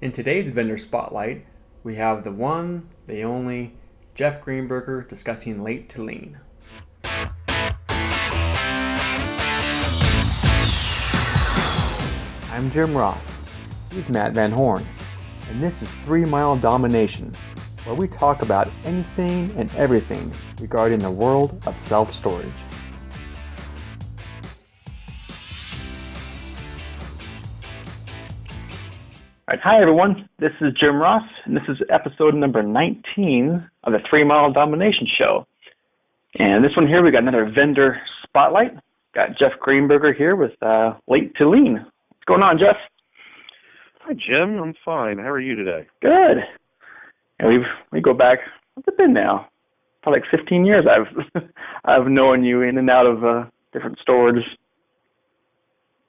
In today's vendor spotlight, we have the one, the only, Jeff Greenberger discussing Late2Lien. I'm Jim Ross. He's Matt VanHorn. And this is 3 Mile Domination, where we talk about anything and everything regarding the world of self-storage. All right, hi everyone, this is Jim Ross, and this is episode number 19 of the 3 Mile Domination Show. And this one here, we got another vendor spotlight. Got Jeff Greenberger here with Late2Lien. What's going on, Jeff? Hi, Jim. I'm fine. How are you today? Good. And we go back, what's it been now? Probably like 15 years I've known you in and out of different storage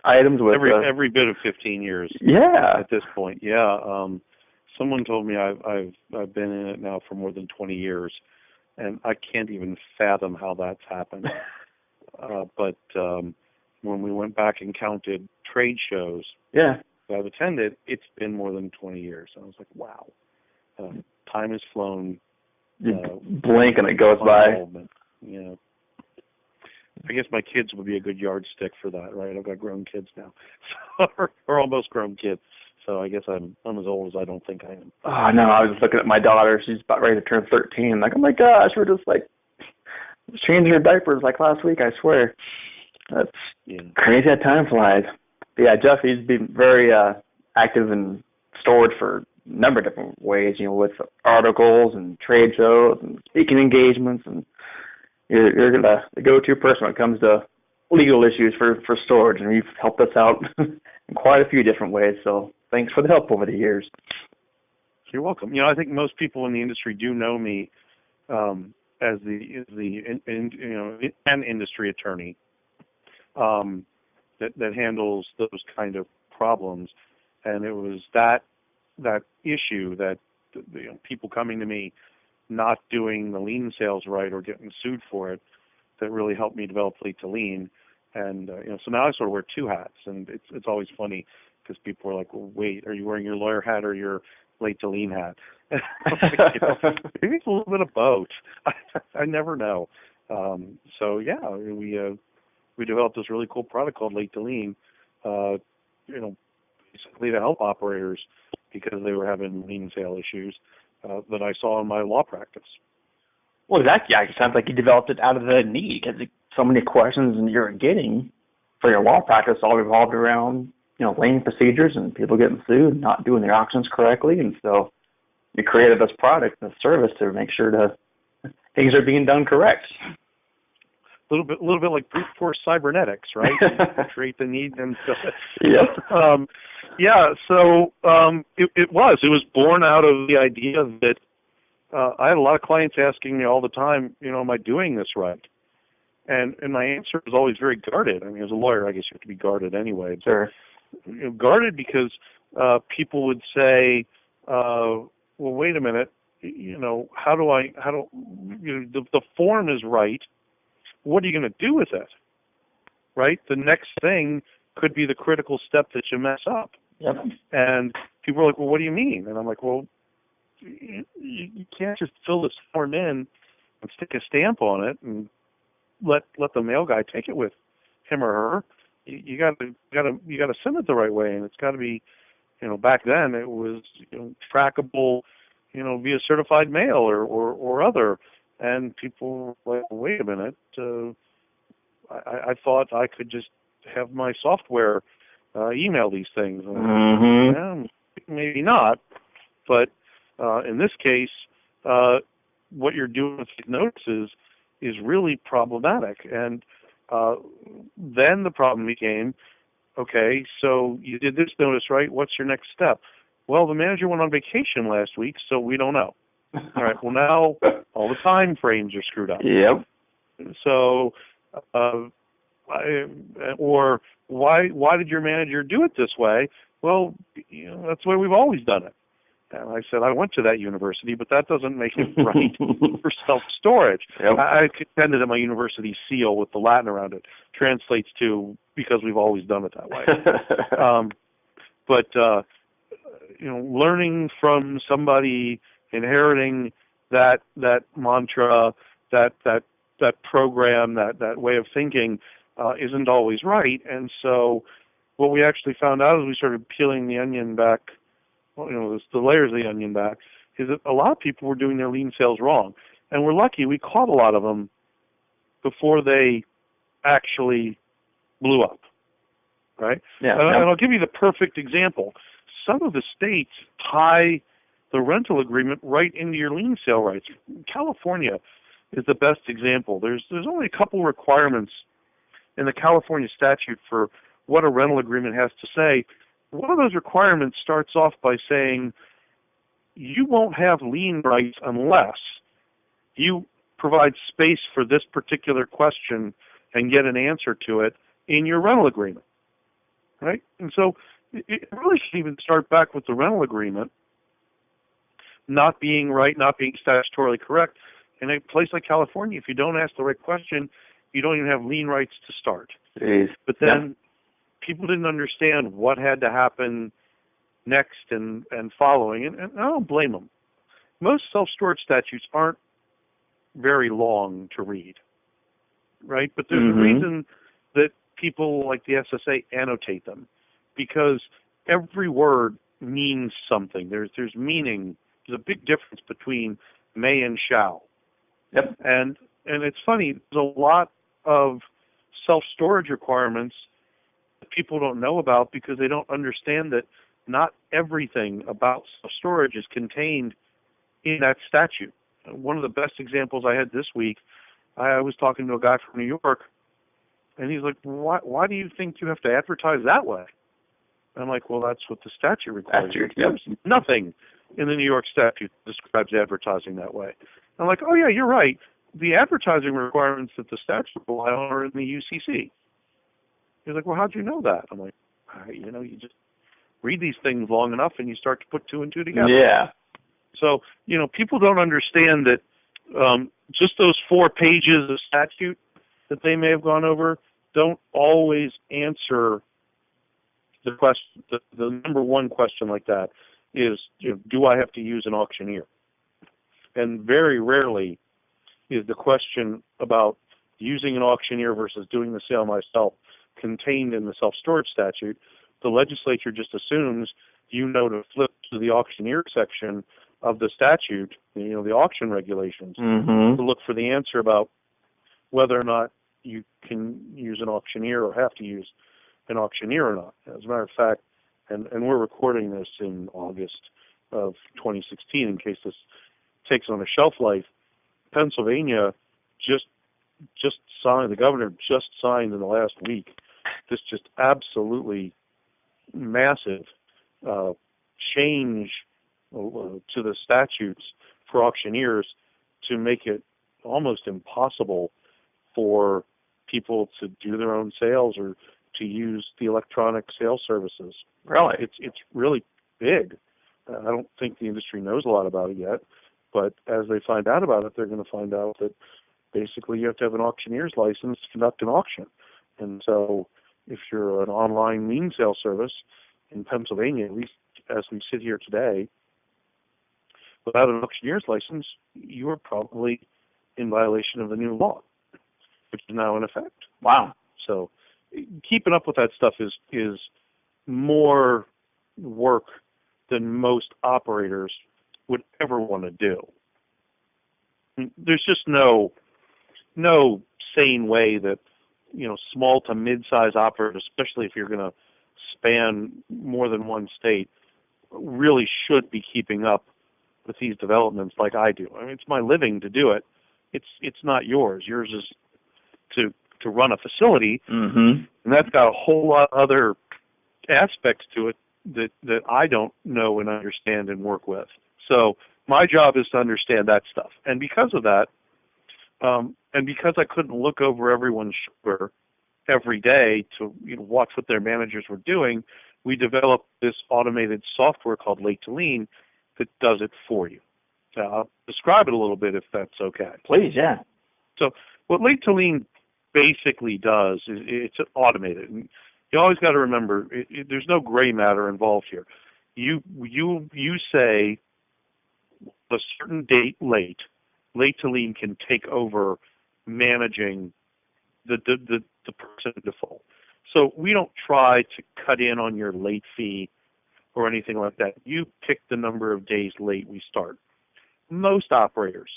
items with every bit of 15 years. Yeah. At this point, yeah. Someone told me I've been in it now for more than 20 years, and I can't even fathom how that's happened. But when we went back and counted trade shows that I've attended, it's been more than 20 years. I was like, wow, time has flown. Blink and it goes by. Yeah. I guess my kids would be a good yardstick for that, right? I've got grown kids now, or almost grown kids. So I guess I'm as old as I don't think I am. Oh no, I was looking at my daughter. She's about ready to turn 13. Like, oh my gosh, we're just like changing her diapers like last week. I swear, that's crazy how time flies. But yeah, Jeff, he's been very active in storage for a number of different ways. You know, with articles and trade shows and speaking engagements and. You're the go-to person when it comes to legal issues for storage, and you've helped us out in quite a few different ways. So thanks for the help over the years. You're welcome. You know, I think most people in the industry do know me as an industry attorney that handles those kind of problems, and it was that issue that people coming to me not doing the lien sales right or getting sued for it that really helped me develop Late2Lien. And so now I sort of wear two hats, and it's always funny because people are like, well, wait, are you wearing your lawyer hat or your Late2Lien hat? Maybe it's a little bit of both. I never know. So yeah, we developed this really cool product called Late2Lien, basically to help operators because they were having lien sale issues that I saw in my law practice. Well, exactly. It sounds like you developed it out of the need because so many questions you're getting for your law practice all revolved around, lien procedures and people getting sued, not doing their auctions correctly. And so you created this product, this service to make sure things are being done correct. A little bit like brute force cybernetics, right? Create the need and so. Yep. So it was born out of the idea that I had a lot of clients asking me all the time, am I doing this right? And my answer was always very guarded. I mean, as a lawyer, I guess you have to be guarded anyway. Sure. Guarded because people would say, well, wait a minute, the form is right. What are you going to do with it? Right? The next thing could be the critical step that you mess up. Yep. And people are like, well, what do you mean? And I'm like, well, you can't just fill this form in and stick a stamp on it and let the mail guy take it with him or her. You got to send it the right way, and it's got to be, back then it was trackable, via certified mail or other. And people were like, wait a minute, I thought I could just have my software email these things. And, maybe not, but in this case, what you're doing with these notices is really problematic. And then the problem became, okay, so you did this notice, right? What's your next step? Well, the manager went on vacation last week, so we don't know. All right. Well, now all the time frames are screwed up. Yep. So, or why did your manager do it this way? Well, that's the way we've always done it. And I said, I went to that university, but that doesn't make it right for self-storage. Yep. I contended that my university seal with the Latin around it translates to because we've always done it that way. But learning from somebody, inheriting that mantra, that program, that way of thinking isn't always right. And so what we actually found out as we started peeling the onion back, the layers of the onion back, is that a lot of people were doing their lien sales wrong. And we're lucky we caught a lot of them before they actually blew up, right? Yeah. And I'll give you the perfect example. Some of the states tie the rental agreement right into your lien sale rights. California is the best example. There's only a couple requirements in the California statute for what a rental agreement has to say. One of those requirements starts off by saying you won't have lien rights unless you provide space for this particular question and get an answer to it in your rental agreement, right? And so it really should even start back with the rental agreement not being right, not being statutorily correct. In a place like California, if you don't ask the right question, you don't even have lien rights to start. Jeez. But then people didn't understand what had to happen next and following, and I don't blame them. Most self-storage statutes aren't very long to read, right? But there's a reason that people like the SSA annotate them, because every word means something. There's meaning. There's a big difference between may and shall. Yep. And it's funny, there's a lot of self-storage requirements that people don't know about because they don't understand that not everything about self-storage is contained in that statute. One of the best examples I had this week, I was talking to a guy from New York, and he's like, why do you think you have to advertise that way? And I'm like, well, that's what the statute requires. There's nothing in the New York statute that describes advertising that way. I'm like, oh, yeah, you're right. The advertising requirements that the statute rely on are in the UCC. He's like, well, how'd you know that? I'm like, you just read these things long enough and you start to put two and two together. Yeah. So, people don't understand that just those 4 pages of statute that they may have gone over don't always answer the question. The number one question like that is, do I have to use an auctioneer? And very rarely is the question about using an auctioneer versus doing the sale myself contained in the self-storage statute. The legislature just assumes to flip to the auctioneer section of the statute, the auction regulations, to look for the answer about whether or not you can use an auctioneer or have to use an auctioneer or not. As a matter of fact, and we're recording this in August of 2016 in case this takes on a shelf life, Pennsylvania just signed, the governor just signed in the last week, this just absolutely massive change to the statutes for auctioneers to make it almost impossible for people to do their own sales or to use the electronic sales services. Really? It's really big. I don't think the industry knows a lot about it yet, but as they find out about it, they're going to find out that basically you have to have an auctioneer's license to conduct an auction. And so if you're an online lien sale service in Pennsylvania, at least as we sit here today, without an auctioneer's license, you are probably in violation of the new law, which is now in effect. Wow. So keeping up with that stuff is more work than most operators would ever want to do. There's just no sane way that small to mid-size operators, especially if you're going to span more than one state, really should be keeping up with these developments like I do. I mean, it's my living to do it. It's not yours. Yours is to run a facility, and that's got a whole lot of other aspects to it that I don't know and understand and work with. So my job is to understand that stuff. And because of that, and because I couldn't look over everyone's shoulder every day to watch what their managers were doing, we developed this automated software called Late2Lien that does it for you. I'll describe it a little bit if that's okay. Please, yeah. So what Late2Lien basically does is it's automated. And you always got to remember, there's no gray matter involved here. You say a certain date Late2Lien can take over managing the person in default. So we don't try to cut in on your late fee or anything like that. You pick the number of days late we start. Most operators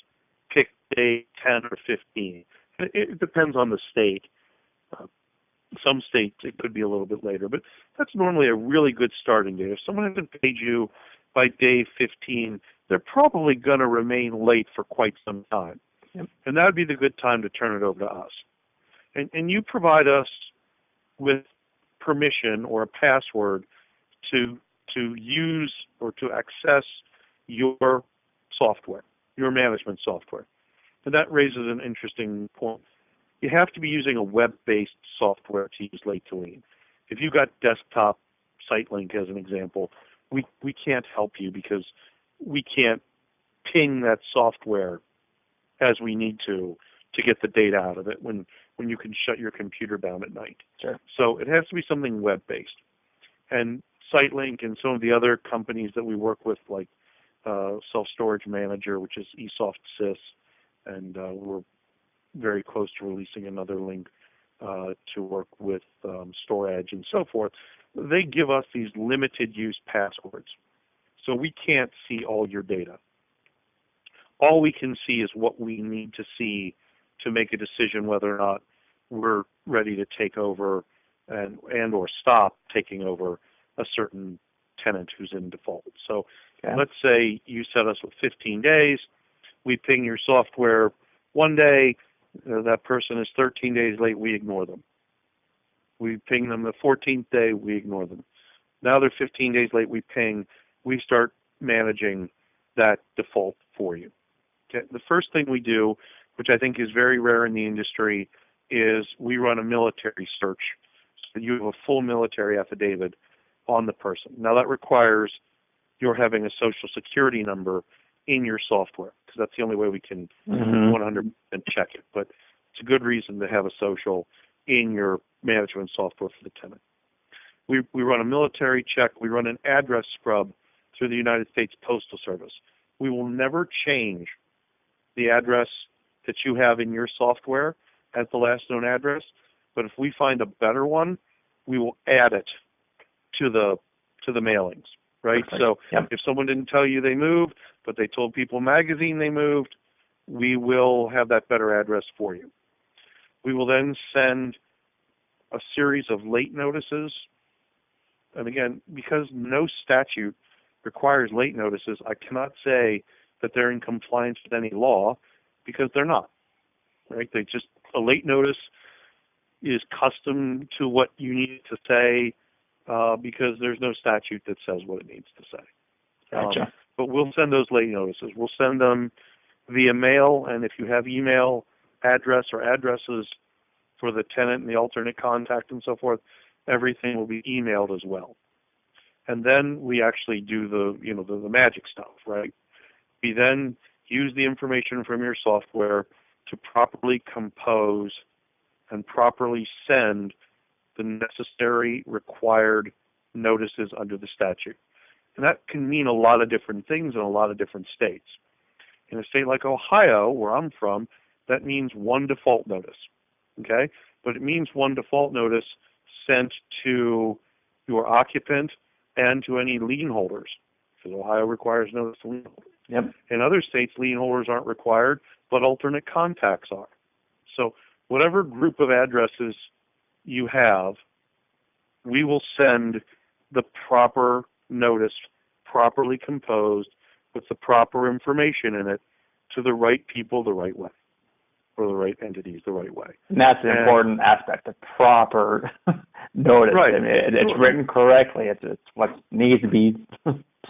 pick day 10 or 15. It depends on the state. Some states it could be a little bit later, but that's normally a really good starting date. If someone hasn't paid you by day 15, they're probably going to remain late for quite some time. Yep. And that would be the good time to turn it over to us. And you provide us with permission or a password to use or to access your software, your management software. And that raises an interesting point. You have to be using a web-based software to use Late2Lien. If you've got desktop SiteLink as an example, we can't help you because we can't ping that software as we need to get the data out of it when you can shut your computer down at night. Sure. So it has to be something web-based. And SiteLink and some of the other companies that we work with, like Self-Storage Manager, which is eSoftSys, and we're very close to releasing another link to work with StoreEdge and so forth. They give us these limited use passwords. So we can't see all your data. All we can see is what we need to see to make a decision whether or not we're ready to take over and or stop taking over a certain tenant who's in default. So let's say you set us with 15 days. We ping your software one day. That person is 13 days late. We ignore them. We ping them the 14th day. We ignore them. Now they're 15 days late. We ping. We start managing that default for you. Okay. The first thing we do, which I think is very rare in the industry, is we run a military search. So you have a full military affidavit on the person. Now that requires you're having a social security number in your software, because that's the only way we can 100% check it. But it's a good reason to have a social in your management software for the tenant. We run a military check. We run an address scrub through the United States Postal Service. We will never change the address that you have in your software as the last known address, but if we find a better one, we will add it to the mailings, right? Perfect. So Yep. If someone didn't tell you they moved, but they told People Magazine they moved, we will have that better address for you. We will then send a series of late notices. And again, because no statute requires late notices, I cannot say that they're in compliance with any law, because they're not, right? A late notice is custom to what you need to say, because there's no statute that says what it needs to say. Gotcha. But we'll send those late notices. We'll send them via mail, and if you have email address or addresses for the tenant and the alternate contact and so forth, everything will be emailed as well. And then we actually do the magic stuff, right? We then use the information from your software to properly compose and properly send the necessary required notices under the statute. And that can mean a lot of different things in a lot of different states. In a state like Ohio, where I'm from, that means one default notice, okay? But it means one default notice sent to your occupant and to any lien holders, because Ohio requires notice to lien holders. Yep. In other states, lien holders aren't required, but alternate contacts are. So whatever group of addresses you have, we will send the proper notice, properly composed, with the proper information in it, to the right people the right way, or the right entities the right way. And that's an important aspect, the proper notice. Right. I mean, it's written correctly. It's what needs to be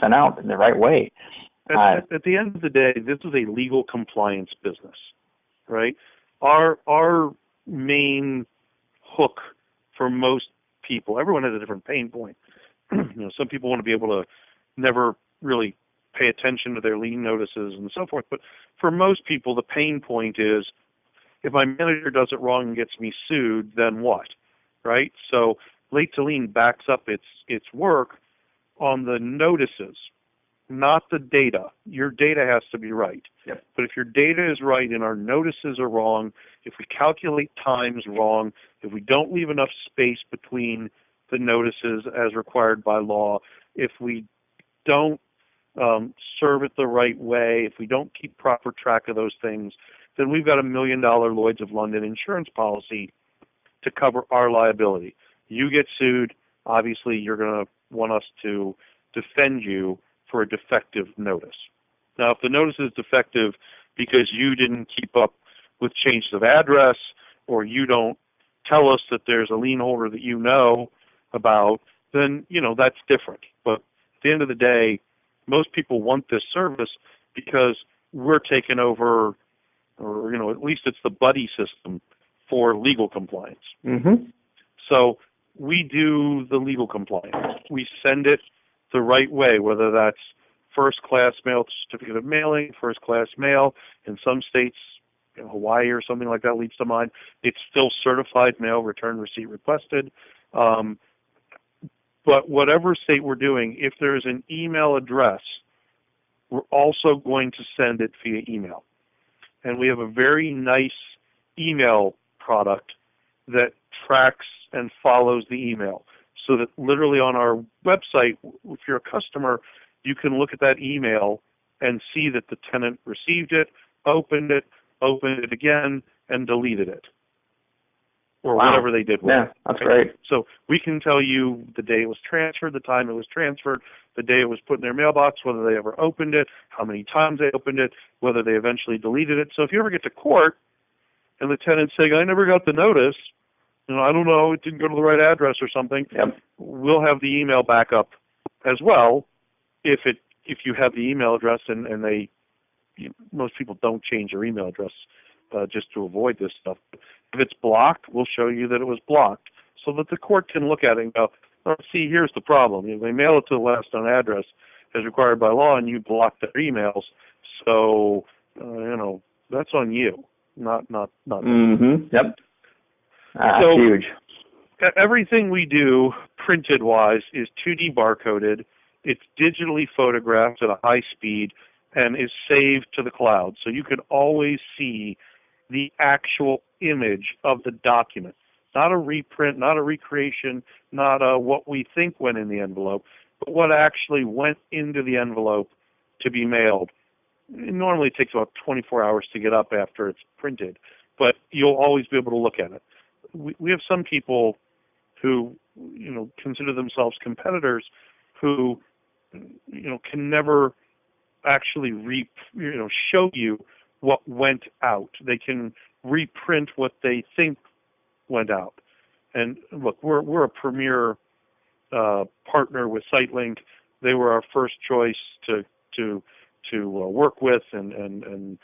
sent out in the right way. At the end of the day, this is a legal compliance business, right? Our main hook for most people, everyone has a different pain point. Some people want to be able to never really pay attention to their lien notices and so forth. But for most people, the pain point is, if my manager does it wrong and gets me sued, then what, right? So Late2Lien backs up its work on the notices, not the data. Your data has to be right. Yep. But if your data is right and our notices are wrong, if we calculate times wrong, if we don't leave enough space between the notices as required by law, if we don't serve it the right way, if we don't keep proper track of those things, then we've got $1 million Lloyd's of London insurance policy to cover our liability. You get sued, obviously you're going to want us to defend you for a defective notice. Now, if the notice is defective because you didn't keep up with changes of address, or you don't tell us that there's a lien holder that you know about, then, that's different. But at the end of the day, most people want this service because we're taking over, or, at least it's the buddy system for legal compliance. Mm-hmm. So we do the legal compliance. We send it the right way, whether that's first-class mail, certificate of mailing, first-class mail. In some states, Hawaii or something like that leads to mind, it's still certified mail, return receipt requested. But whatever state we're doing, if there's an email address, we're also going to send it via email. And we have a very nice email product that tracks and follows the email, so that literally on our website, if you're a customer, you can look at that email and see that the tenant received it, opened it again, and deleted it, or wow. whatever they did with yeah, it. That's great. So we can tell you the day it was transferred, the time it was transferred, the day it was put in their mailbox, whether they ever opened it, how many times they opened it, whether they eventually deleted it. So if you ever get to court and the tenant's saying, I never got the notice, I don't know, it didn't go to the right address or something, Yep. we'll have the email backup as well if you have the email address, and they, most people don't change their email address just to avoid this stuff. If it's blocked, we'll show you that it was blocked so that the court can look at it and go, oh, see, here's the problem. They mail it to the last known address as required by law, and you block their emails. So, that's on you, not Mm-hmm. Yep. So, huge. Everything we do, printed-wise, is 2D barcoded. It's digitally photographed at a high speed and is saved to the cloud. So you can always see the actual image of the document. Not a reprint, not a recreation, not what we think went in the envelope, but what actually went into the envelope to be mailed. It normally takes about 24 hours to get up after it's printed, but you'll always be able to look at it. We have some people who, consider themselves competitors who, can never actually show you what went out. They can reprint what they think went out. And look, we're a premier partner with SiteLink. They were our first choice to work with, and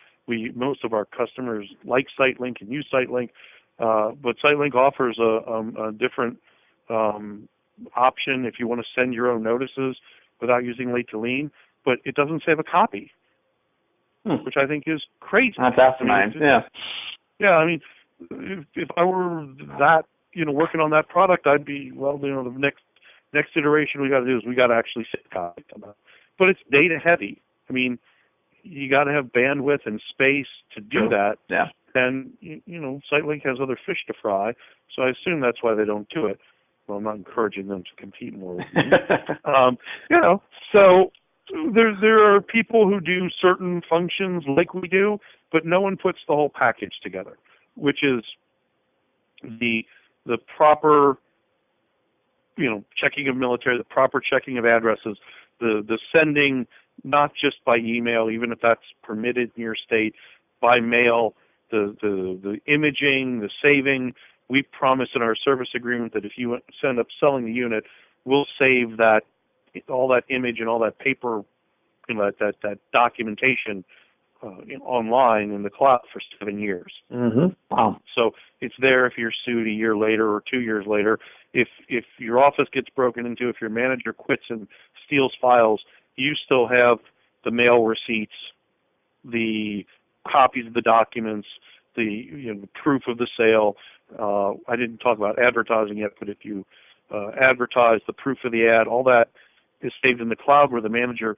most of our customers like SiteLink and use SiteLink. But SiteLink offers a different option if you want to send your own notices without using Late2Lien, but it doesn't save a copy, which I think is crazy. That's asinine. Yeah. Yeah, I mean, if I were that, working on that product, I'd be, the next iteration we got to do is we got to actually save a copy. But it's data heavy. I mean, you got to have bandwidth and space to do that. Yeah. And, SiteLink has other fish to fry, so I assume that's why they don't do it. Well, I'm not encouraging them to compete more with me. So there are people who do certain functions like we do, but no one puts the whole package together, which is the proper, checking of military, the proper checking of addresses, the sending, not just by email, even if that's permitted in your state, by mail, the imaging, the saving. We promise in our service agreement that if you end up selling the unit, we'll save all that image and all that paper, that documentation online in the cloud for 7 years. Mm-hmm. Wow. So it's there if you're sued a year later or 2 years later. If your office gets broken into, if your manager quits and steals files, you still have the mail receipts, the copies of the documents, the proof of the sale. I didn't talk about advertising yet, but if you advertise, the proof of the ad, all that is saved in the cloud where the manager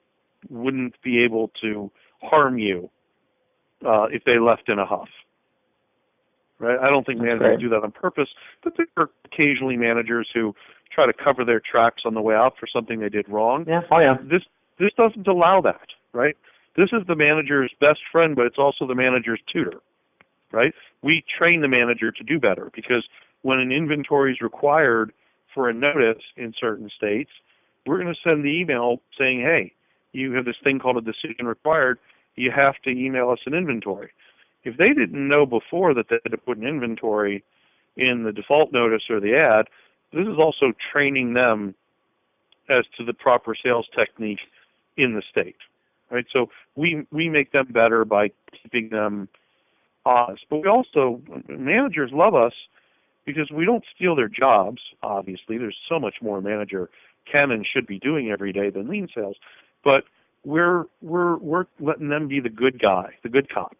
wouldn't be able to harm you if they left in a huff. Right? I don't think managers do that on purpose, but there are occasionally managers who try to cover their tracks on the way out for something they did wrong. Yeah. Oh, yeah. This doesn't allow that, right? This is the manager's best friend, but it's also the manager's tutor, right? We train the manager to do better because when an inventory is required for a notice in certain states, we're going to send the email saying, hey, you have this thing called a decision required. You have to email us an inventory. If they didn't know before that they had to put an inventory in the default notice or the ad, this is also training them as to the proper sales technique in the state, right? So we make them better by keeping them honest. But we also, managers love us because we don't steal their jobs, obviously. There's so much more a manager can and should be doing every day than lien sales. But we're letting them be the good guy, the good cop,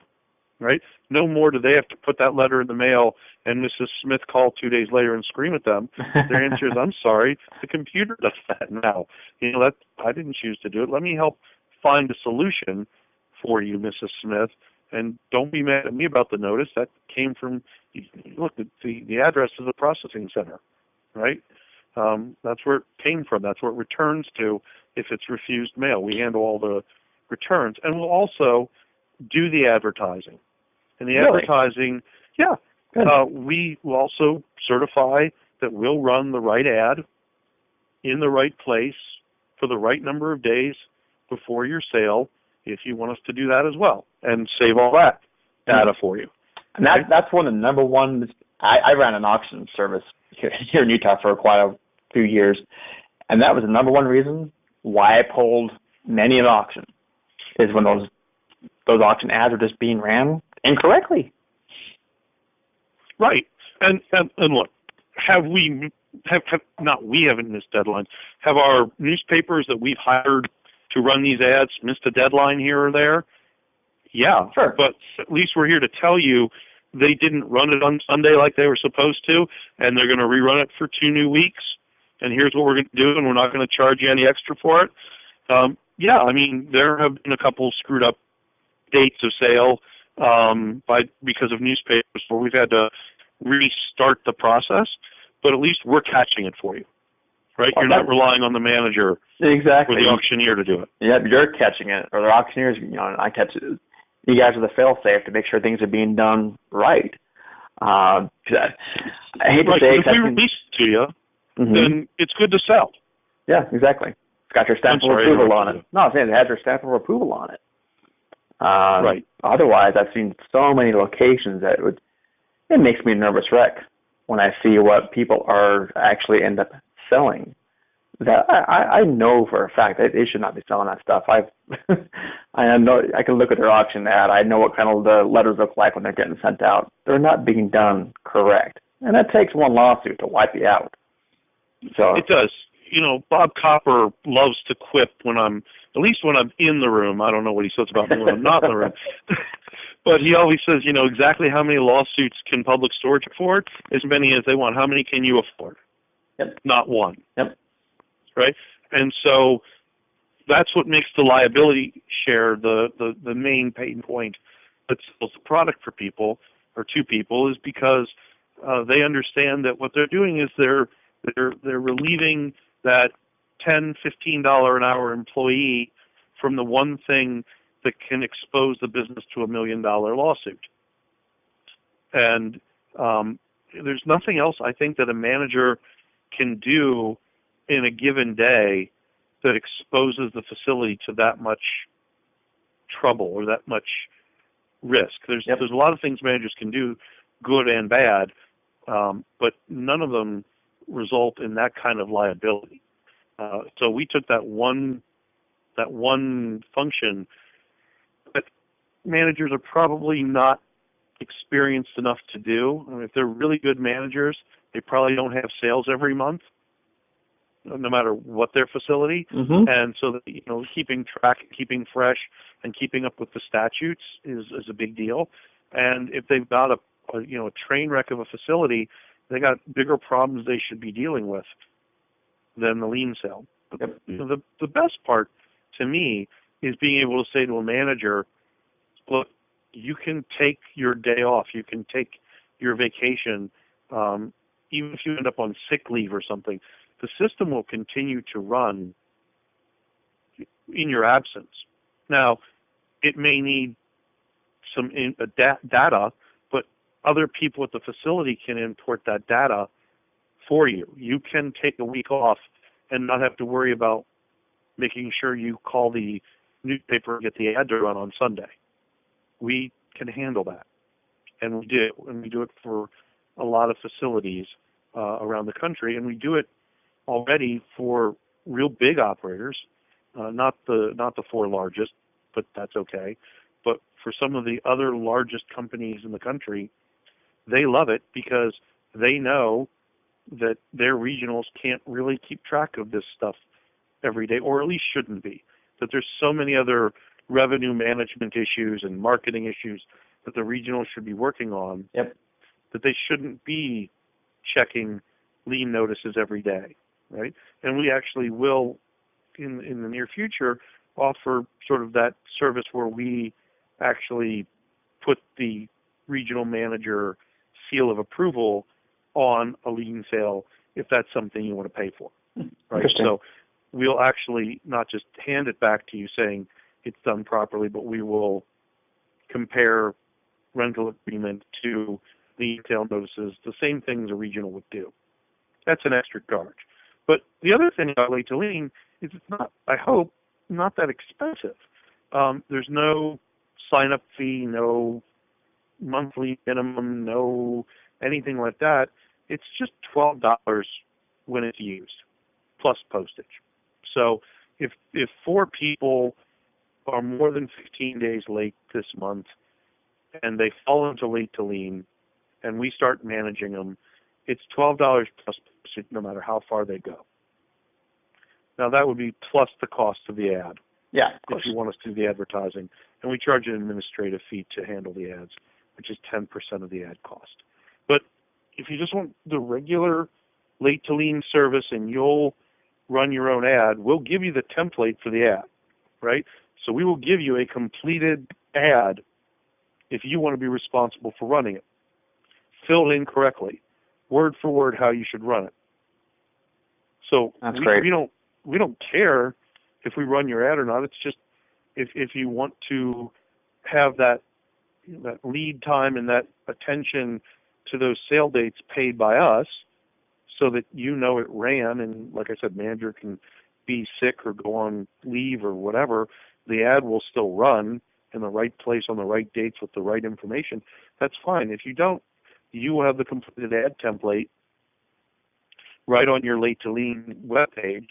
right? No more do they have to put that letter in the mail and Mrs. Smith call 2 days later and scream at them. Their answer is, I'm sorry, the computer does that now. That I didn't choose to do it. Let me help find a solution for you, Mrs. Smith, and don't be mad at me about the notice. That came from, look, the address is a processing center, right? That's where it came from. That's where it returns to if it's refused mail. We handle all the returns. And we'll also do the advertising. And the advertising, we will also certify that we'll run the right ad in the right place for the right number of days before your sale if you want us to do that as well and save all that data for you. And that's one of the number one. I ran an auction service here in Utah for quite a few years, and that was the number one reason why I pulled many an auction is when those auction ads were just being ran incorrectly. Right. And look, have we haven't missed deadlines. Have our newspapers that we've hired to run these ads missed a deadline here or there? Yeah. Sure. But at least we're here to tell you they didn't run it on Sunday like they were supposed to, and they're going to rerun it for 2 new weeks, and here's what we're going to do, and we're not going to charge you any extra for it. There have been a couple screwed up dates of sale because of newspapers where we've had to restart the process, but at least we're catching it for you, right? You're not relying on the manager or the auctioneer to do it. Yeah, you're catching it, or the auctioneers, I catch it. You guys are the fail-safe to make sure things are being done right. I hate to say it. If we release it to you, then it's good to sell. Yeah, exactly. It's got your stamp of approval on it. No, I'm saying it has your stamp of approval on it. Right. Otherwise, I've seen so many locations that it makes me a nervous wreck when I see what people are actually end up selling. That I know for a fact that they should not be selling that stuff. I know I can look at their auction ad. I know what kind of the letters look like when they're getting sent out. They're not being done correct, and that takes one lawsuit to wipe you out. So it does. Bob Copper loves to quip when I'm in the room. I don't know what he says about me when I'm not in the room. But he always says, exactly how many lawsuits can Public Storage afford? As many as they want. How many can you afford? Yep. Not one. Yep. Right? And so that's what makes the liability share the main pain point that sells the product for people or to people is because they understand that what they're doing is they're relieving that $10, $15 an hour employee from the one thing that can expose the business to $1 million lawsuit. And there's nothing else I think that a manager can do in a given day that exposes the facility to that much trouble or that much risk. There's a lot of things managers can do, good and bad, but none of them result in that kind of liability. So we took that one function that managers are probably not experienced enough to do. I mean, if they're really good managers, they probably don't have sales every month, no matter what their facility. And so that, keeping track, keeping fresh, and keeping up with the statutes is a big deal. And if they've got a train wreck of a facility, they got bigger problems they should be dealing with than the lien sale. Yep. The best part to me is being able to say to a manager, look, you can take your day off, you can take your vacation, even if you end up on sick leave or something, the system will continue to run in your absence. Now, it may need some data, but other people at the facility can import that data for you. You can take a week off and not have to worry about making sure you call the newspaper and get the ad to run on Sunday. We can handle that, and we do it. And we do it for a lot of facilities around the country, and we do it already for real big operators, not the 4 largest, but that's okay. But for some of the other largest companies in the country, they love it because they know that their regionals can't really keep track of this stuff every day, or at least shouldn't be. That there's so many other revenue management issues and marketing issues that the regionals should be working on, yep, that they shouldn't be checking lien notices every day, right? And we actually will, in the near future, offer sort of that service where we actually put the regional manager seal of approval on a lien sale if that's something you want to pay for, right? So we'll actually not just hand it back to you saying it's done properly, but we will compare rental agreement to lien sale notices, the same things a regional would do. That's an extra charge. But the other thing about Late2Lien is it's not, I hope, not that expensive. There's no sign-up fee, no monthly minimum, no anything like that. It's just $12 when it's used, plus postage. So if 4 people are more than 15 days late this month and they fall into Late2Lien and we start managing them, it's $12 plus postage no matter how far they go. Now that would be plus the cost of the ad. Yeah, if you want us to do the advertising. And we charge an administrative fee to handle the ads, which is 10% of the ad cost. But if you just want the regular Late2Lien service and you'll run your own ad, we'll give you the template for the ad, right? So we will give you a completed ad if you want to be responsible for running it, filled in correctly, word for word how you should run it. So we don't care if we run your ad or not. It's just if you want to have that lead time and that attention to those sale dates paid by us so that you know it ran, and like I said, manager can be sick or go on leave or whatever, the ad will still run in the right place on the right dates with the right information, that's fine. If you don't, you will have the completed ad template right on your Late2Lien webpage,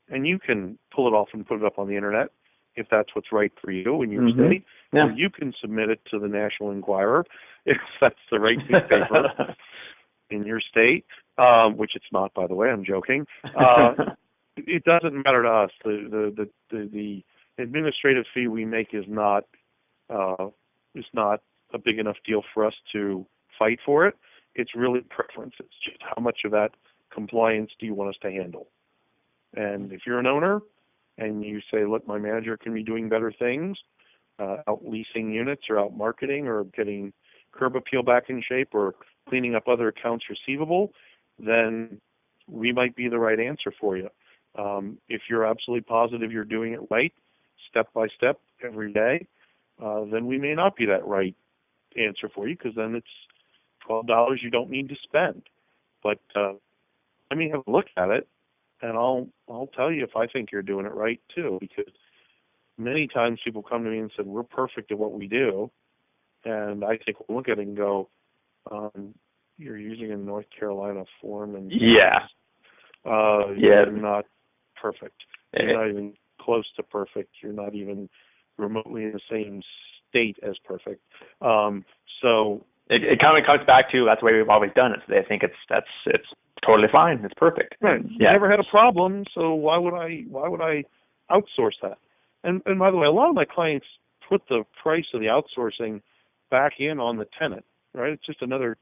and you can pull it off and put it up on the internet if that's what's right for you in your state. Yeah. Or you can submit it to the National Enquirer if that's the right newspaper in your state, which it's not, by the way. I'm joking. It doesn't matter to us. The administrative fee we make is not a big enough deal for us to fight for it. It's really preference. It's just how much of that compliance do you want us to handle? And if you're an owner and you say, look, my manager can be doing better things, out leasing units or out marketing or getting curb appeal back in shape or cleaning up other accounts receivable, then we might be the right answer for you. If you're absolutely positive you're doing it right, step by step, every day, then we may not be that right answer for you, because then it's $12 you don't need to spend. But let me have a look at it, and I'll tell you if I think you're doing it right too, because many times people come to me and say, we're perfect at what we do, and I take a look at it and go, you're using a North Carolina form, and you're not perfect. You're not even close to perfect. You're not even remotely in the same state as perfect. So it kind of comes back to that's the way we've always done it. So they think it's totally fine. It's perfect. Right. Yeah. Never had a problem. So why would I outsource that? And by the way, a lot of my clients put the price of the outsourcing back in on the tenant. Right. It's just another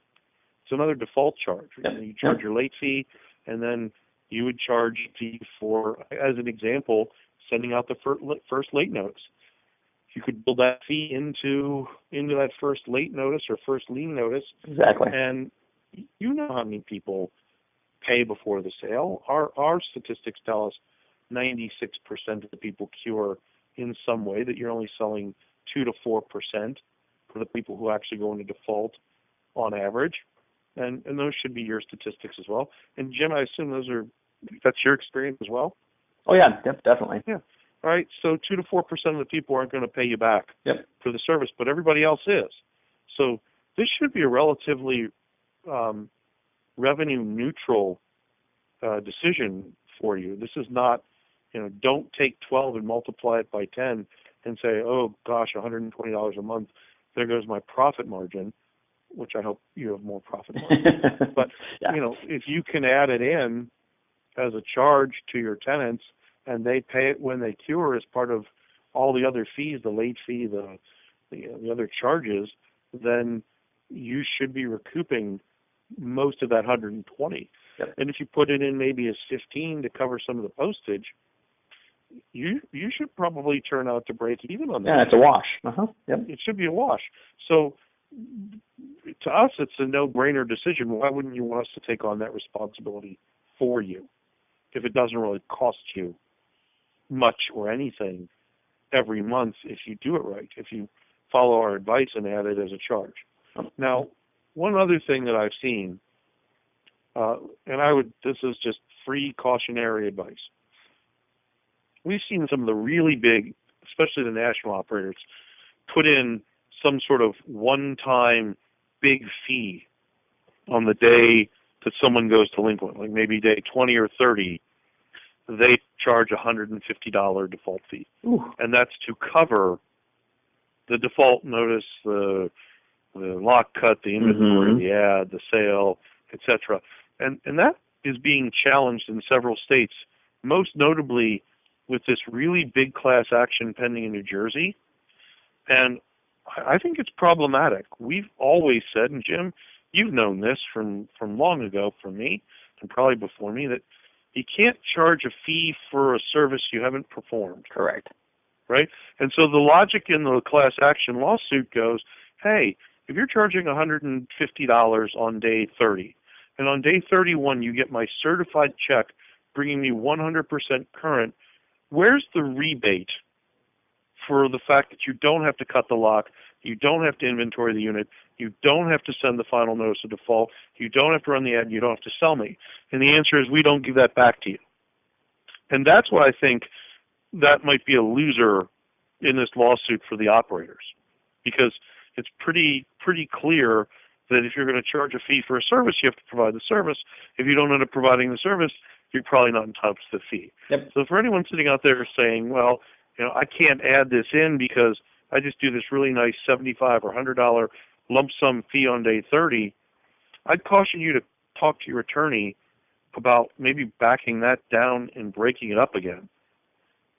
default charge. Yep. You charge your late fee, and then you would charge a fee for, as an example, sending out the first late notice. You could build that fee into that first late notice or first lien notice. Exactly. And you know how many people pay before the sale. Our statistics tell us 96% of the people cure in some way, that you're only selling 2 to 4% for the people who actually go into default on average. And those should be your statistics as well. And Jim, I assume that's your experience as well? Oh yeah, definitely. Yeah. All right, so 2 to 4% of the people aren't going to pay you back for the service, but everybody else is. So this should be a relatively revenue neutral decision for you. This is not, don't take 12 and multiply it by 10 and say, oh gosh, $120 a month, there goes my profit margin, which I hope you have more profit margin. But, if you can add it in as a charge to your tenants and they pay it when they cure as part of all the other fees, the late fee, the other charges, then you should be recouping most of that 120. Yep. And if you put it in maybe as 15 to cover some of the postage, you should probably turn out to break even on that. Yeah, it's a wash. Yep. It should be a wash. So to us, it's a no-brainer decision. Why wouldn't you want us to take on that responsibility for you if it doesn't really cost you much or anything every month if you do it right, if you follow our advice and add it as a charge? Now, one other thing that I've seen, this is just free cautionary advice. We've seen some of the really big, especially the national operators, put in some sort of one-time big fee on the day that someone goes delinquent, like maybe day 20 or 30, they charge a $150 default fee. Ooh. And that's to cover the default notice, the lock cut, the inventory, the ad, the sale, etc. And that is being challenged in several states, most notably with this really big class action pending in New Jersey. And I think it's problematic. We've always said, and Jim, you've known this from long ago from me, and probably before me, that you can't charge a fee for a service you haven't performed. Correct. Right? And so the logic in the class action lawsuit goes, hey, if you're charging $150 on day 30, and on day 31 you get my certified check bringing me 100% current, where's the rebate for the fact that you don't have to cut the lock, you don't have to inventory the unit, you don't have to send the final notice of default, you don't have to run the ad, you don't have to sell me? And the answer is we don't give that back to you. And that's why I think that might be a loser in this lawsuit for the operators, because it's pretty clear that if you're going to charge a fee for a service, you have to provide the service. If you don't end up providing the service, you're probably not entitled to the fee. Yep. So for anyone sitting out there saying, well, I can't add this in because I just do this really nice $75 or $100 lump sum fee on day 30, I'd caution you to talk to your attorney about maybe backing that down and breaking it up again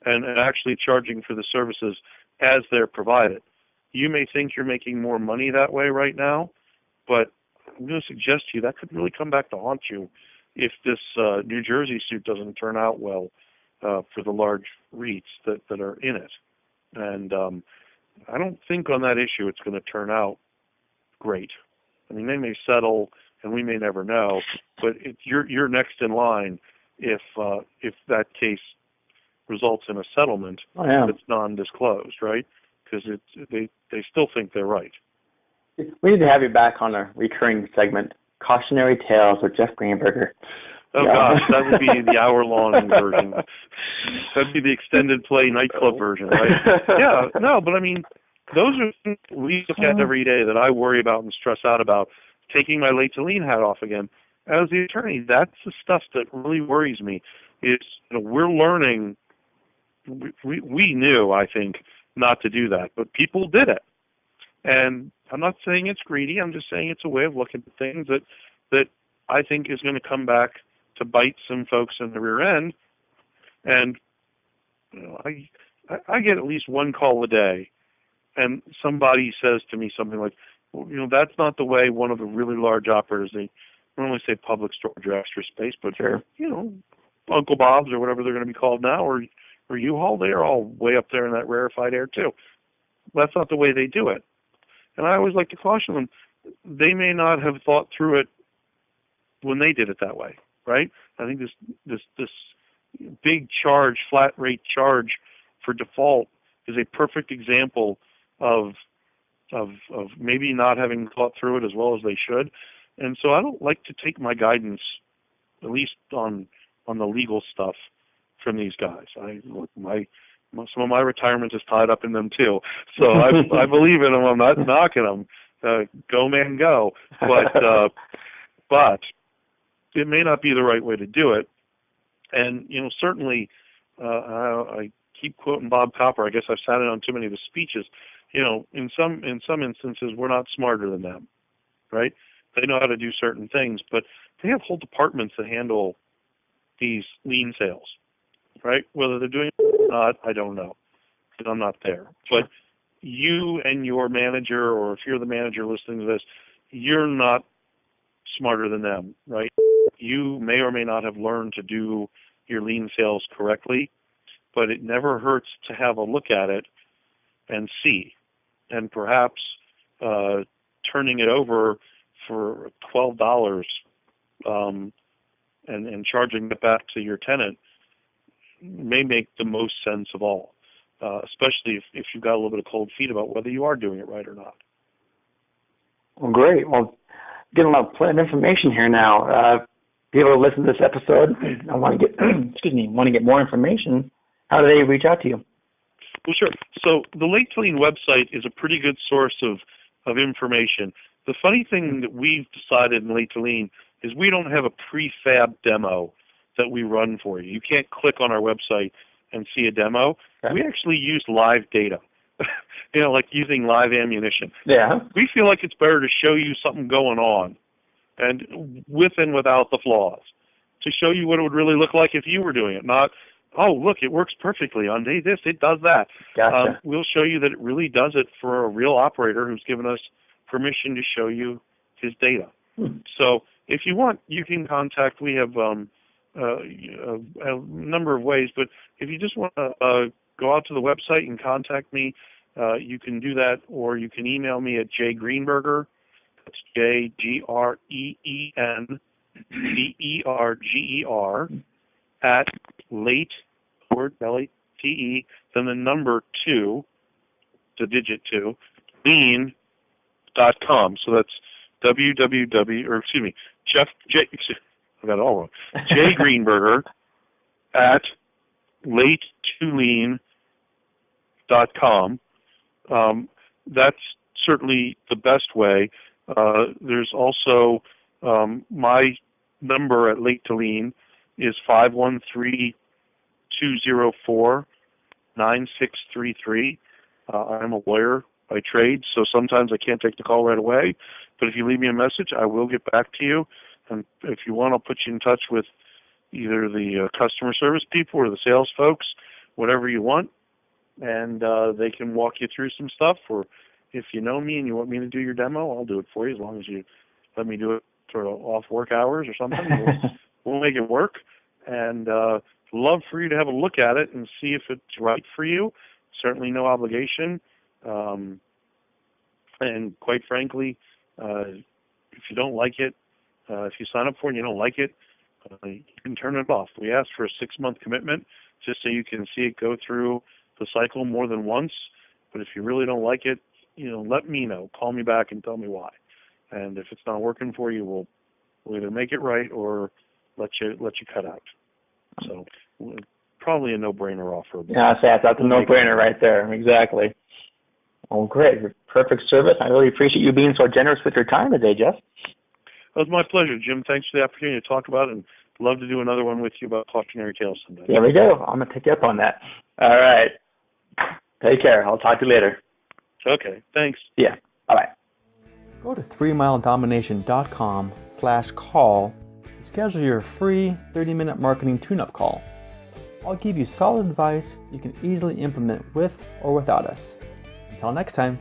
and actually charging for the services as they're provided. You may think you're making more money that way right now, but I'm going to suggest to you that could really come back to haunt you if this New Jersey suit doesn't turn out well for the large REITs that are in it. And I don't think on that issue it's going to turn out great. I mean, they may settle, and we may never know, but you're next in line if that case results in a settlement that's non-disclosed, right? Because they still think they're right. We need to have you back on a recurring segment, Cautionary Tales with Jeff Greenberger. Oh, gosh, that would be the hour-long version. That'd be the extended play nightclub version, right? Yeah, no, but I mean, those are things we look at every day that I worry about and stress out about. Taking my Late2Lien hat off again. As the attorney, that's the stuff that really worries me. Is we're learning. We knew, I think, not to do that, but people did it. And I'm not saying it's greedy. I'm just saying it's a way of looking at things that I think is going to come back to bite some folks in the rear end. And I get at least one call a day, and somebody says to me something like, well, that's not the way one of the really large operators, they normally say public storage or extra space, but, sure. Uncle Bob's or whatever they're going to be called now, or U-Haul, they are all way up there in that rarefied air too. That's not the way they do it. And I always like to caution them, they may not have thought through it when they did it that way, right? I think this big charge, flat rate charge for default is a perfect example of maybe not having thought through it as well as they should. And so I don't like to take my guidance, at least on the legal stuff, from these guys. Some of my retirement is tied up in them too. So I believe in them. I'm not knocking them. Go man, go. But it may not be the right way to do it. And certainly, I keep quoting Bob Copper. I guess I've sat in on too many of his speeches. In some instances, we're not smarter than them, right? They know how to do certain things, but they have whole departments that handle these lien sales, right? Whether they're doing it or not, I don't know, because I'm not there. But you and your manager, or if you're the manager listening to this, you're not smarter than them, right? You may or may not have learned to do your lien sales correctly, but it never hurts to have a look at it and see, and perhaps turning it over for $12 and charging it back to your tenant may make the most sense of all, especially if you've got a little bit of cold feet about whether you are doing it right or not. Well, great. Well, getting plenty of information here now. People who listen to this episode and want to get more information, how do they reach out to you? Well, sure. So the Late2Lien website is a pretty good source of information. The funny thing that we've decided in Late2Lien is we don't have a prefab demo that we run for you. You can't click on our website and see a demo. Okay. We actually use live data, like using live ammunition. Yeah. We feel like it's better to show you something going on, and with and without the flaws, to show you what it would really look like if you were doing it, not, oh, look, it works perfectly on day this, it does that. Gotcha. We'll show you that it really does it for a real operator who's given us permission to show you his data. So if you want, you can contact, we have a number of ways, but if you just want to go out to the website and contact me, you can do that, or you can email me at jgreenberger, that's JGRENBERGER, at late, word, L-A-T-E, then the number 2, the digit 2, lien.com. So that's I got it all wrong. J Greenberger at Late2Lien.com. That's certainly the best way. There's also my number at Late2Lien is 513-204-9633. I'm a lawyer by trade, so sometimes I can't take the call right away. But if you leave me a message, I will get back to you. And if you want, I'll put you in touch with either the customer service people or the sales folks, whatever you want. And they can walk you through some stuff. Or if you know me and you want me to do your demo, I'll do it for you, as long as you let me do it sort of off work hours or something. We'll make it work. And love for you to have a look at it and see if it's right for you. Certainly no obligation. And quite frankly, if you don't like it, if you sign up for it and you don't like it, you can turn it off. We ask for a 6-month commitment just so you can see it go through the cycle more than once. But if you really don't like it, let me know. Call me back and tell me why. And if it's not working for you, we'll either make it right or let you cut out. So probably a no-brainer offer. Yeah, that's a no-brainer right there. Exactly. Well, great. Perfect service. I really appreciate you being so generous with your time today, Jeff. It was my pleasure, Jim. Thanks for the opportunity to talk about it, and love to do another one with you about cautionary tales someday. There we go. I'm going to take you up on that. All right. Take care. I'll talk to you later. Okay. Thanks. Yeah. Bye-bye. Go to 3miledomination.com/call to schedule your free 30-minute marketing tune-up call. I'll give you solid advice you can easily implement with or without us. Until next time.